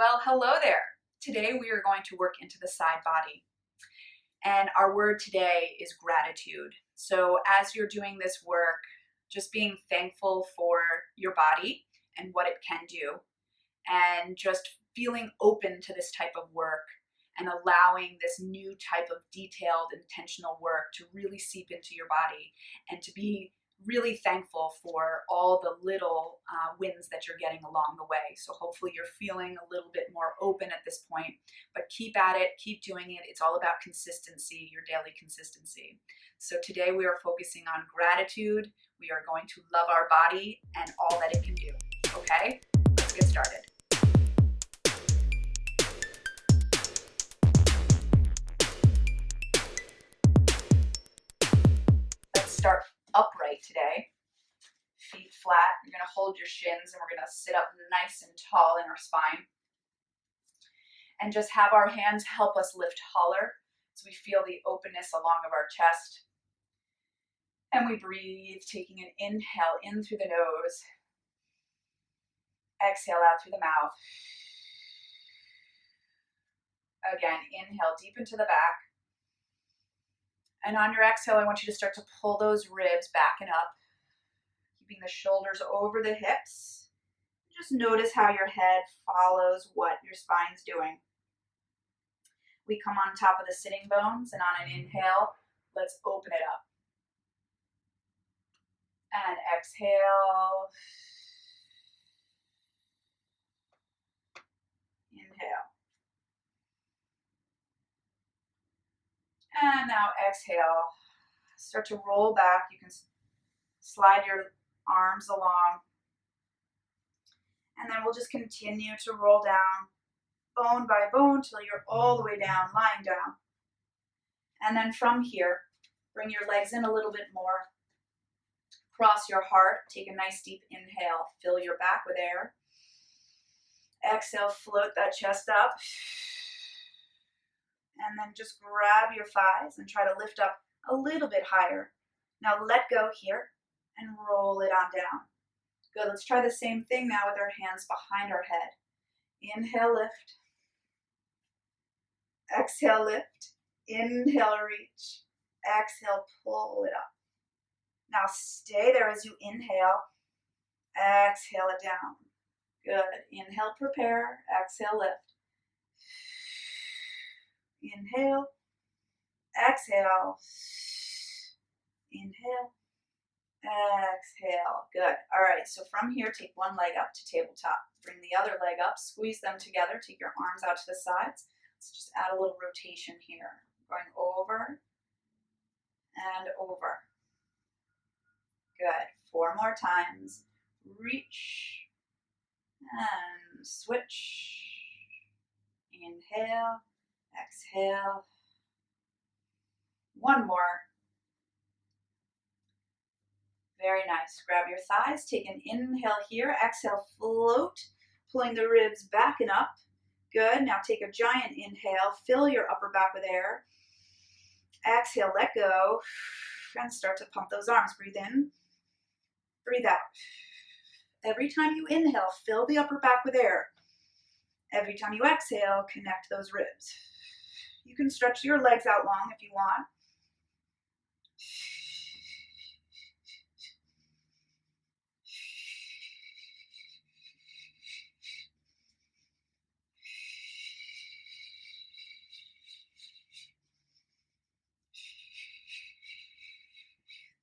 Well, hello there. Today we are going to work into the side body. And our word today is gratitude. So as you're doing this work, just being thankful for your body and what it can do, and just feeling open to this type of work and allowing this new type of detailed, intentional work to really seep into your body and to be really thankful for all the little wins that you're getting along the way. So hopefully you're feeling a little bit more open at this point, but keep at it, keep doing it. It's all about consistency, your daily consistency. So today we are focusing on gratitude. We are going to love our body and all that it can do. Okay, let's get started. Let's start upright today. Feet flat. You're going to hold your shins and we're going to sit up nice and tall in our spine. And just have our hands help us lift taller so we feel the openness along of our chest. And we breathe, taking an inhale in through the nose. Exhale out through the mouth. Again, inhale deep into the back. And on your exhale, I want you to start to pull those ribs back and up, keeping the shoulders over the hips. Just notice how your head follows what your spine's doing. We come on top of the sitting bones, and on an inhale, let's open it up. And exhale. Inhale. And now exhale. Start to roll back. You can slide your arms along. And then we'll just continue to roll down bone by bone till you're all the way down, lying down. And then from here, bring your legs in a little bit more. Cross your heart. Take a nice deep inhale. Fill your back with air. Exhale, float that chest up. And then just grab your thighs and try to lift up a little bit higher. Now let go here and roll it on down. Good, let's try the same thing now with our hands behind our head. Inhale, lift. Exhale, lift. Inhale, reach. Exhale, pull it up. Now stay there as you inhale. Exhale it down. Good. Inhale, prepare. Exhale, lift. Inhale, exhale, inhale, exhale. Good. All right, so from here, take one leg up to tabletop. Bring the other leg up, squeeze them together, take your arms out to the sides. Let's just add a little rotation here. Going over and over. Good. 4 more times. Reach and switch. Inhale. Exhale. One more. Very nice. Grab your thighs. Take an inhale here. Exhale, float, pulling the ribs back and up. Good. Now take a giant inhale. Fill your upper back with air. Exhale, let go. And start to pump those arms. Breathe in. Breathe out. Every time you inhale, fill the upper back with air. Every time you exhale, connect those ribs. You can stretch your legs out long if you want.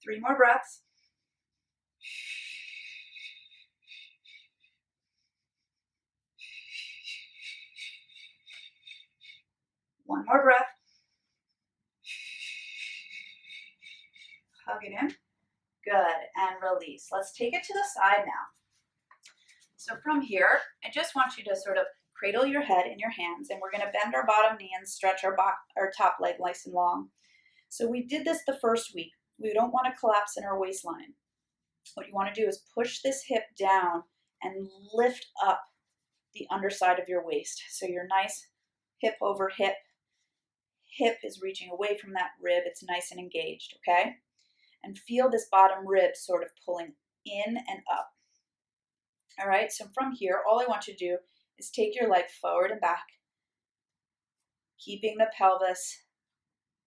Three more breaths. One more breath. Hug it in. Good. And release. Let's take it to the side now. So from here, I just want you to sort of cradle your head in your hands, and we're going to bend our bottom knee and stretch our top leg nice and long. So we did this the first week. We don't want to collapse in our waistline. What you want to do is push this hip down and lift up the underside of your waist. So you're nice hip over hip. Hip is reaching away from that rib. It's nice and engaged, okay? And feel this bottom rib sort of pulling in and up. All right, so from here, all I want you to do is take your leg forward and back, keeping the pelvis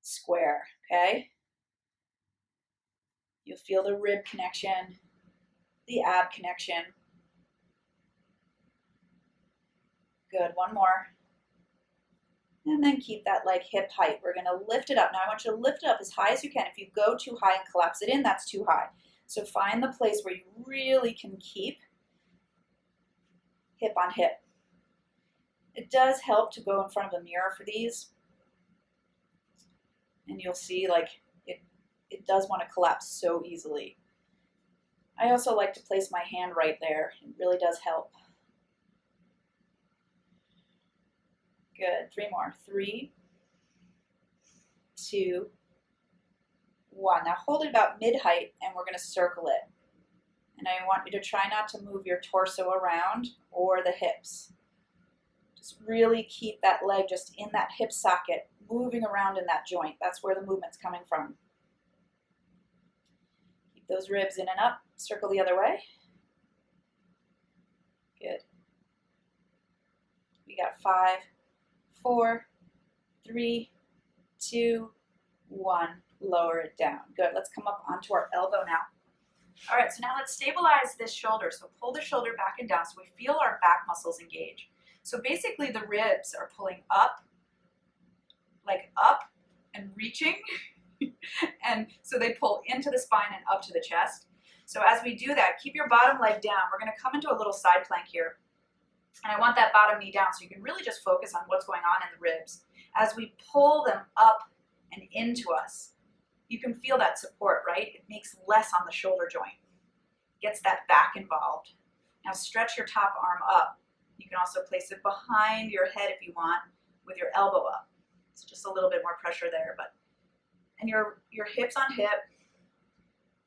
square, okay? You'll feel the rib connection, the ab connection. Good, one more. And then keep that leg hip height. We're gonna lift it up. Now I want you to lift it up as high as you can. If you go too high and collapse it in, that's too high. So find the place where you really can keep hip on hip. It does help to go in front of a mirror for these. And you'll see like it does want to collapse so easily. I also like to place my hand right there. It really does help. Good, 3 more. 3, 2, 1. Now hold it about mid-height and we're gonna circle it. And I want you to try not to move your torso around or the hips. Just really keep that leg just in that hip socket, moving around in that joint. That's where the movement's coming from. Keep those ribs in and up. Circle the other way. Good. We got 5, 4, 3, 2, 1. Lower it down. Good. Let's come up onto our elbow now. All right, so now let's stabilize this shoulder. So pull the shoulder back and down so we feel our back muscles engage. So basically the ribs are pulling up, like up and reaching. And so they pull into the spine and up to the chest. So as we do that, keep your bottom leg down. We're going to come into a little side plank here. And I want that bottom knee down so you can really just focus on what's going on in the ribs. As we pull them up and into us, you can feel that support, right? It makes less on the shoulder joint. Gets that back involved. Now stretch your top arm up. You can also place it behind your head if you want with your elbow up. It's just a little bit more pressure there, and your hips on hip.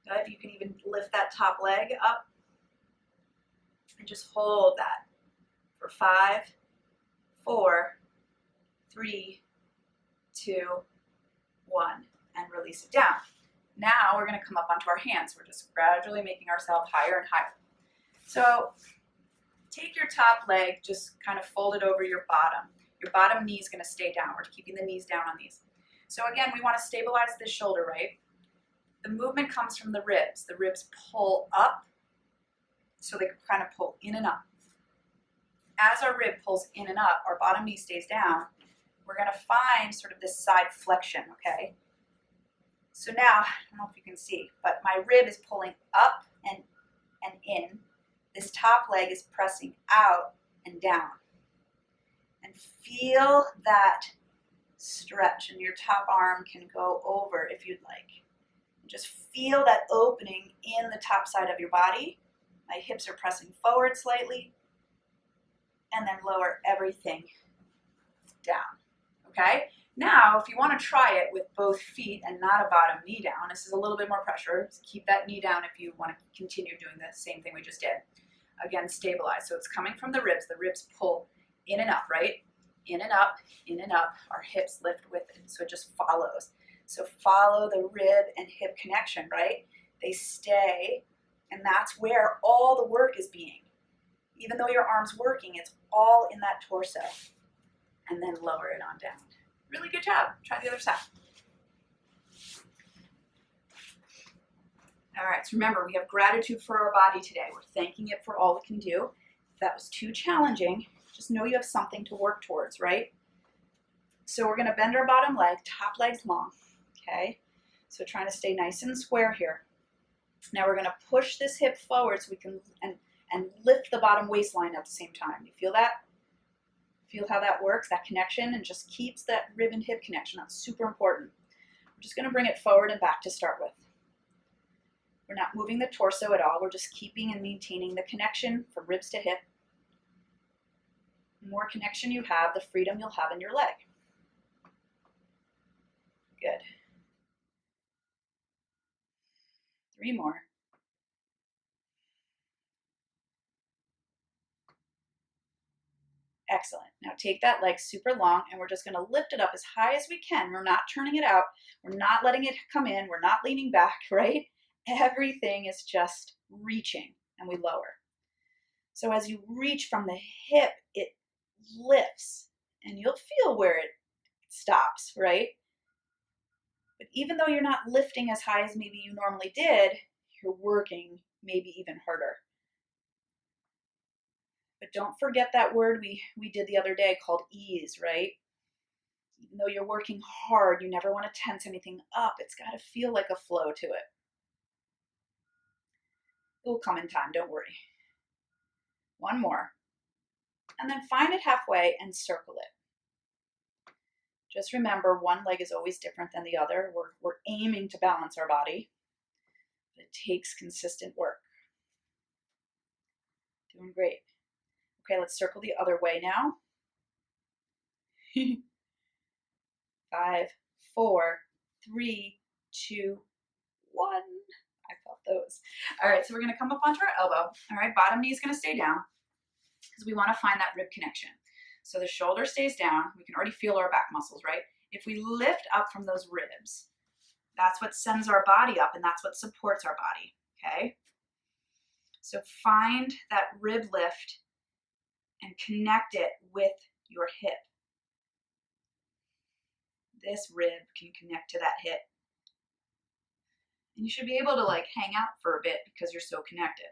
Good. You can even lift that top leg up and just hold that for 5, 4, 3, 2, 1, and release it down. Now we're going to come up onto our hands. We're just gradually making ourselves higher and higher. So take your top leg, just kind of fold it over your bottom. Your bottom knee is going to stay down. We're keeping the knees down on these. So again, we want to stabilize this shoulder, right? The movement comes from the ribs. The ribs pull up, so they kind of pull in and up. As our rib pulls in and up, our bottom knee stays down. We're going to find sort of this side flexion, okay? So now, I don't know if you can see, but my rib is pulling up and in. This top leg is pressing out and down. And feel that stretch, and your top arm can go over if you'd like. Just feel that opening in the top side of your body. My hips are pressing forward slightly, and then lower everything down, okay? Now, if you want to try it with both feet and not a bottom knee down, this is a little bit more pressure. Just keep that knee down if you want to continue doing the same thing we just did. Again, stabilize. So it's coming from the ribs. The ribs pull in and up, right? In and up, in and up. Our hips lift with it, so it just follows. So follow the rib and hip connection, right? They stay, and that's where all the work is being. Even though your arm's working, it's all in that torso. And then lower it on down. Really good job. Try the other side. All right, so remember, we have gratitude for our body today. We're thanking it for all it can do. If that was too challenging, just know you have something to work towards, right? So we're going to bend our bottom leg, top leg's long, okay? So trying to stay nice and square here. Now we're going to push this hip forward so we can, and lift the bottom waistline at the same time. You feel that? Feel how that works, that connection, and just keeps that rib and hip connection. That's super important. We're just going to bring it forward and back to start with. We're not moving the torso at all. We're just keeping and maintaining the connection from ribs to hip. The more connection you have, the freedom you'll have in your leg. Good. 3 more. Excellent. Now take that leg super long, and we're just going to lift it up as high as we can. We're not turning it out. We're not letting it come in. We're not leaning back, right? Everything is just reaching, and we lower. So as you reach from the hip, it lifts and you'll feel where it stops, right? But even though you're not lifting as high as maybe you normally did, you're working maybe even harder. But don't forget that word we did the other day called ease, right? Even though you're working hard, you never want to tense anything up. It's got to feel like a flow to it. It will come in time, don't worry. One more. And then find it halfway and circle it. Just remember, one leg is always different than the other. We're aiming to balance our body, but it takes consistent work. Doing great. Okay, let's circle the other way now. 5, 4, 3, 2, 1. I felt those. All right, so we're gonna come up onto our elbow. All right, bottom knee is gonna stay down because we wanna find that rib connection. So the shoulder stays down. We can already feel our back muscles, right? If we lift up from those ribs, that's what sends our body up and that's what supports our body, okay? So find that rib lift and connect it with your hip. This rib can connect to that hip. And you should be able to like hang out for a bit because you're so connected.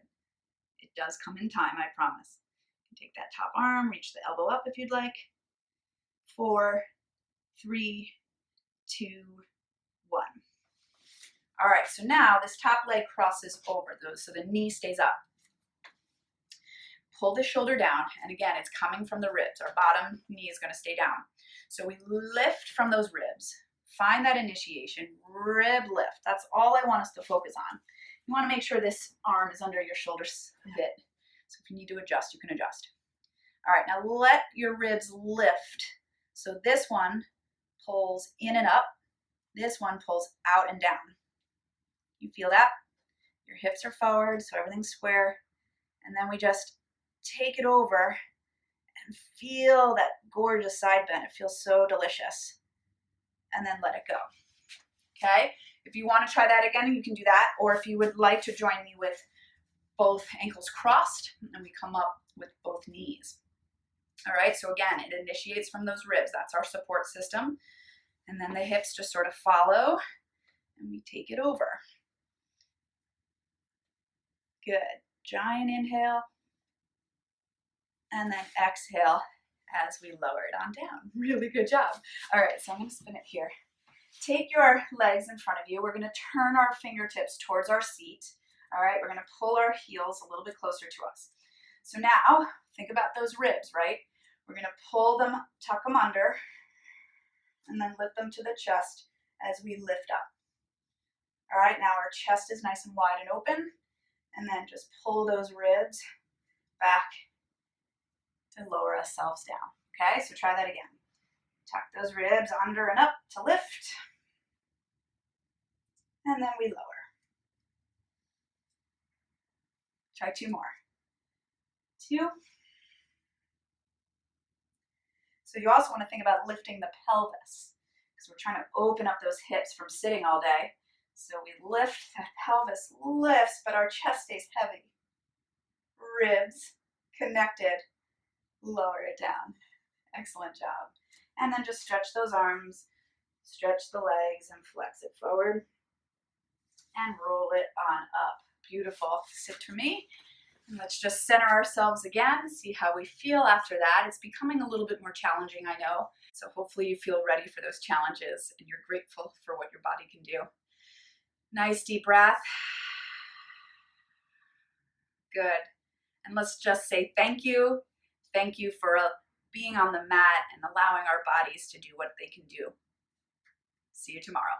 It does come in time, I promise. You can take that top arm, reach the elbow up if you'd like. 4, 3, 2, 1. All right, so now this top leg crosses over those, so the knee stays up. Pull the shoulder down, and again, it's coming from the ribs. Our bottom knee is gonna stay down. So we lift from those ribs. Find that initiation, rib lift. That's all I want us to focus on. You wanna make sure this arm is under your shoulders a bit. So if you need to adjust, you can adjust. All right, now let your ribs lift. So this one pulls in and up. This one pulls out and down. You feel that? Your hips are forward, so everything's square. And then we just take it over and feel that gorgeous side bend. It feels so delicious. And then let it go. Okay? If you want to try that again, you can do that. Or if you would like to join me with both ankles crossed, and we come up with both knees. All right, so again, it initiates from those ribs. That's our support system. And then the hips just sort of follow, and we take it over. Good. Giant inhale. And then exhale as we lower it on down. Really good job. All right, so I'm gonna spin it here. Take your legs in front of you. We're gonna turn our fingertips towards our seat. All right, we're gonna pull our heels a little bit closer to us. So now, think about those ribs, right? We're gonna pull them, tuck them under, and then lift them to the chest as we lift up. All right, now our chest is nice and wide and open, and then just pull those ribs back to lower ourselves down. Okay, so try that again. Tuck those ribs under and up to lift. And then we lower. Try 2 more. 2. So you also want to think about lifting the pelvis because we're trying to open up those hips from sitting all day. So we lift, that pelvis lifts, but our chest stays heavy. Ribs connected. Lower it down. Excellent job. And then just stretch those arms, stretch the legs, and flex it forward. And roll it on up. Beautiful. Sit for me. And let's just center ourselves again, see how we feel after that. It's becoming a little bit more challenging, I know. So hopefully you feel ready for those challenges and you're grateful for what your body can do. Nice deep breath. Good. And let's just say thank you. Thank you for being on the mat and allowing our bodies to do what they can do. See you tomorrow.